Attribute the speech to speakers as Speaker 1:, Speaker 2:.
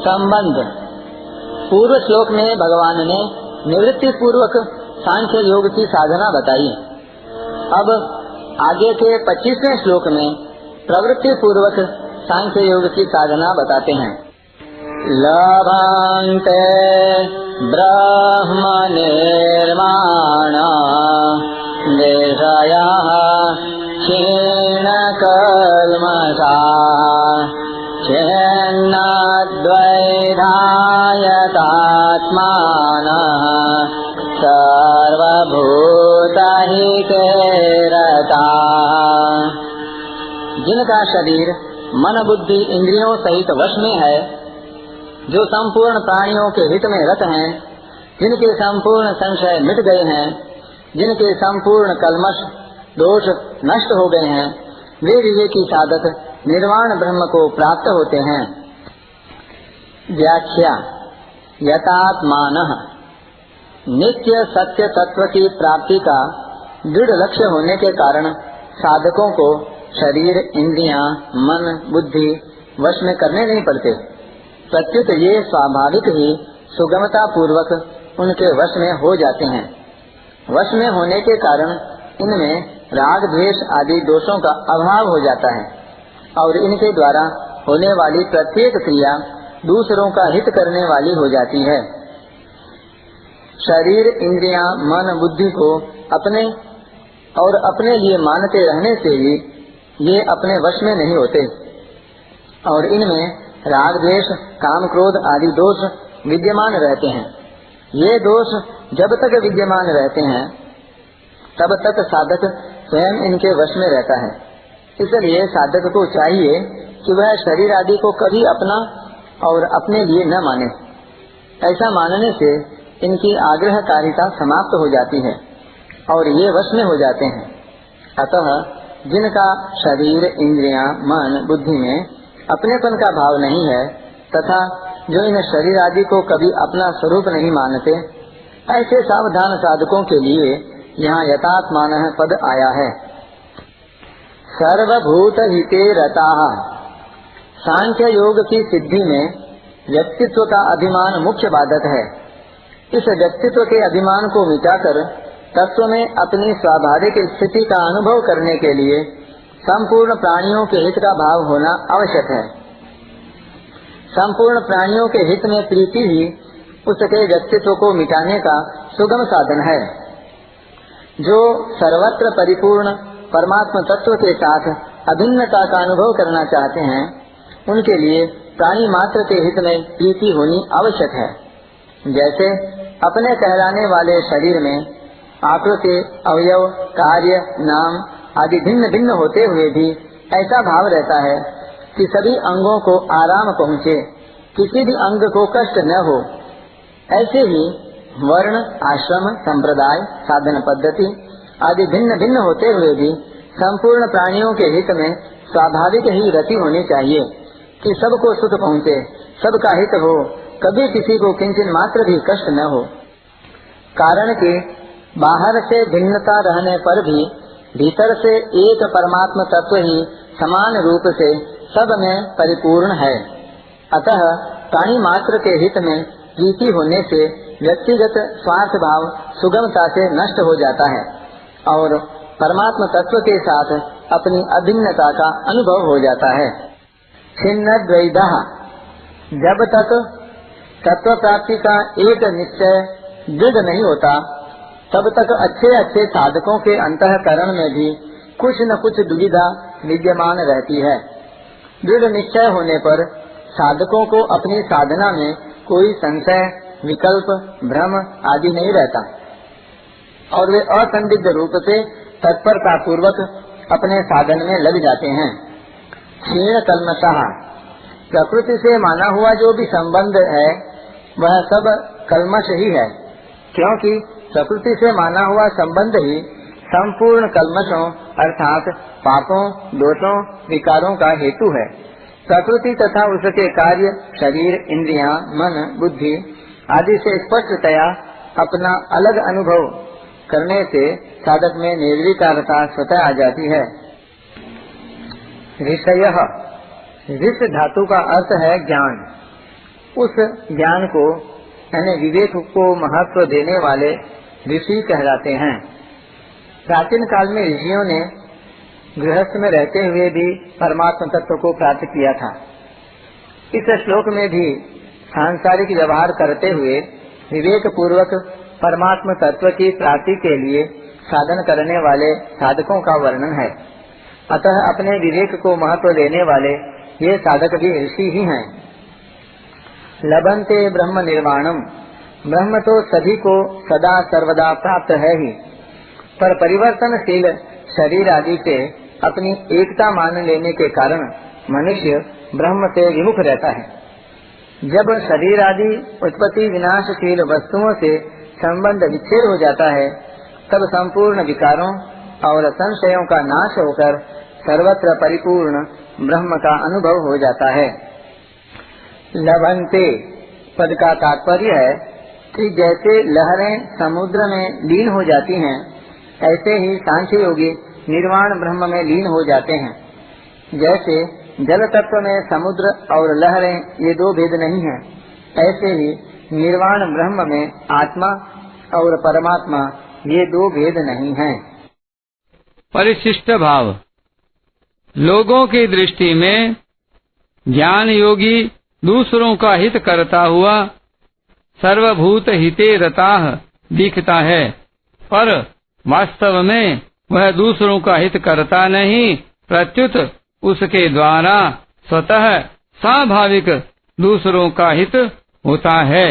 Speaker 1: संबंध। पूर्व श्लोक में भगवान ने निवृत्ति पूर्वक सांख्य योग की साधना बताई। अब आगे के 25वें श्लोक में प्रवृत्ति पूर्वक सांख्य योग की साधना बताते हैं। लभन्ते ब्रह्म निर्माण विषयाः क्षीणकल्मषा छिन्नद्वैधायतात्मानः सर्वभूतहिते रताः। जिनका शरीर मन बुद्धि इंद्रियों सहित वश में है, जो संपूर्ण प्राणियों के हित में रत हैं, जिनके संपूर्ण संशय मिट गए हैं, जिनके संपूर्ण कल्मष दोष नष्ट हो गए हैं, वे विवेकी साधक निर्वाण ब्रह्म को प्राप्त होते हैं। व्याख्या। यतात्मानः नित्य सत्य तत्व की प्राप्ति का दृढ़ लक्ष्य होने के कारण साधकों को शरीर इंद्रियां मन बुद्धि वश में करने नहीं पड़ते, प्रत्युत ये स्वाभाविक ही सुगमता पूर्वक उनके वश में हो जाते हैं। वश में होने के कारण इनमें राग द्वेष आदि दोषों का अभाव हो जाता है और इनके द्वारा होने वाली प्रत्येक क्रिया दूसरों का हित करने वाली हो जाती है। शरीर इंद्रियां मन बुद्धि को अपने और अपने लिए मानते रहने से ही ये अपने वश में नहीं होते और इनमें राग द्वेष काम क्रोध आदि दोष विद्यमान रहते हैं। ये दोष जब तक विद्यमान रहते हैं तब तक साधक स्वयं इनके वश में रहता है। इसलिए साधक को चाहिए कि वह शरीर आदि को कभी अपना और अपने लिए न माने। ऐसा मानने से इनकी आग्रहकारिता समाप्त हो जाती है और ये वश में हो जाते हैं। अतः जिनका शरीर इंद्रियां मन बुद्धि में अपनेपन का भाव नहीं है तथा जो इन शरीर आदि को कभी अपना स्वरूप नहीं मानते, ऐसे सावधान साधकों के लिए यहाँ यतात्मानः पद आया है। सर्वभूत हिते रताः। सांख्य योग की सिद्धि में व्यक्तित्व का अभिमान मुख्य बाधक है। इस व्यक्तित्व के अभिमान को मिटाकर तत्व में अपनी स्वाभाविक स्थिति का अनुभव करने के लिए संपूर्ण प्राणियों के हित का भाव होना आवश्यक है। संपूर्ण प्राणियों के हित में प्रीति ही उसके व्यक्तित्व को मिटाने का सुगम साधन है। जो सर्वत्र परिपूर्ण परमात्मा तत्व के साथ अभिन्नता का अनुभव करना चाहते हैं, उनके लिए प्राणी मात्र के हित में प्रीति होनी आवश्यक है। जैसे अपने कहलाने वाले शरीर में आकृति अवयव कार्य नाम आदि भिन्न भिन्न होते हुए भी ऐसा भाव रहता है कि सभी अंगों को आराम पहुँचे, किसी भी अंग को कष्ट न हो, ऐसे ही वर्ण आश्रम संप्रदाय साधन पद्धति आदि भिन्न भिन्न होते हुए भी संपूर्ण प्राणियों के हित में स्वाभाविक ही रति होनी चाहिए कि सबको सुख पहुँचे, सबका हित हो, कभी किसी को किंचन मात्र भी कष्ट न हो। कारण कि बाहर से भिन्नता रहने पर भी भीतर से एक परमात्मा तत्व ही समान रूप से सब में परिपूर्ण है। अतः प्राणी मात्र के हित में प्रीति होने से व्यक्तिगत स्वार्थ भाव सुगमता से नष्ट हो जाता है और परमात्मा तत्व के साथ अपनी अभिन्नता का अनुभव हो जाता है। छिन्न द्वैधा। जब तक तत्व प्राप्ति का एक निश्चय दृढ़ नहीं होता, तब तक अच्छे अच्छे साधकों के अंतःकरण में भी कुछ न कुछ दुविधा विद्यमान रहती है। दृढ़ निश्चय होने पर साधकों को अपनी साधना में कोई संशय विकल्प भ्रम आदि नहीं रहता और वे असंदिग्ध रूप से तत्परता पूर्वक अपने साधन में लग जाते हैं। क्षीण कल्मषः। प्रकृति से माना हुआ जो भी संबंध है वह सब कल्मष ही है, क्योंकि प्रकृति से माना हुआ संबंध ही संपूर्ण कल्मषों अर्थात पापों दोषों विकारों का हेतु है। प्रकृति तथा उसके कार्य शरीर इंद्रियां मन बुद्धि आदि से स्पष्टतया अपना अलग अनुभव करने से साधक में निर्विकारता स्वतः आ जाती है। ऋषयः। ऋष धातु का अर्थ है ज्ञान। उस ज्ञान को यानी विवेक को महत्व देने वाले ऋषि कहलाते हैं। प्राचीन काल में ऋषियों ने गृहस्थ में रहते हुए भी परमात्मा तत्व को प्राप्त किया था। इस श्लोक में भी सांसारिक व्यवहार करते हुए विवेक पूर्वक परमात्मा तत्व की प्राप्ति के लिए साधन करने वाले साधकों का वर्णन है। अतः अपने विवेक को महत्व देने वाले ये साधक भी ऋषि ही हैं। लभन्ते ब्रह्म निर्वाणम, ब्रह्म तो सभी को सदा सर्वदा प्राप्त है ही, पर परिवर्तनशील शरीर आदि से अपनी एकता मान लेने के कारण मनुष्य ब्रह्म से विमुख रहता है। जब शरीर आदि उत्पत्ति विनाशशील वस्तुओं से संबंध विच्छेद हो जाता है, तब संपूर्ण विकारों और संशयों का नाश होकर सर्वत्र परिपूर्ण ब्रह्म का अनुभव हो जाता है। लभन्ते पद का तात्पर्य है कि जैसे लहरें समुद्र में लीन हो जाती हैं, ऐसे ही सांख्य योगी निर्वाण ब्रह्म में लीन हो जाते हैं। जैसे जल तत्व में समुद्र और लहरें ये दो भेद नहीं हैं, ऐसे ही निर्वाण ब्रह्म में आत्मा और परमात्मा ये दो भेद नहीं हैं।
Speaker 2: परिशिष्ट भाव, लोगों की दृष्टि में ज्ञान योगी दूसरों का हित करता हुआ सर्वभूत हिते रताः दिखता है, पर वास्तव में वह दूसरों का हित करता नहीं, प्रत्युत उसके द्वारा स्वतः स्वाभाविक दूसरों का हित होता है।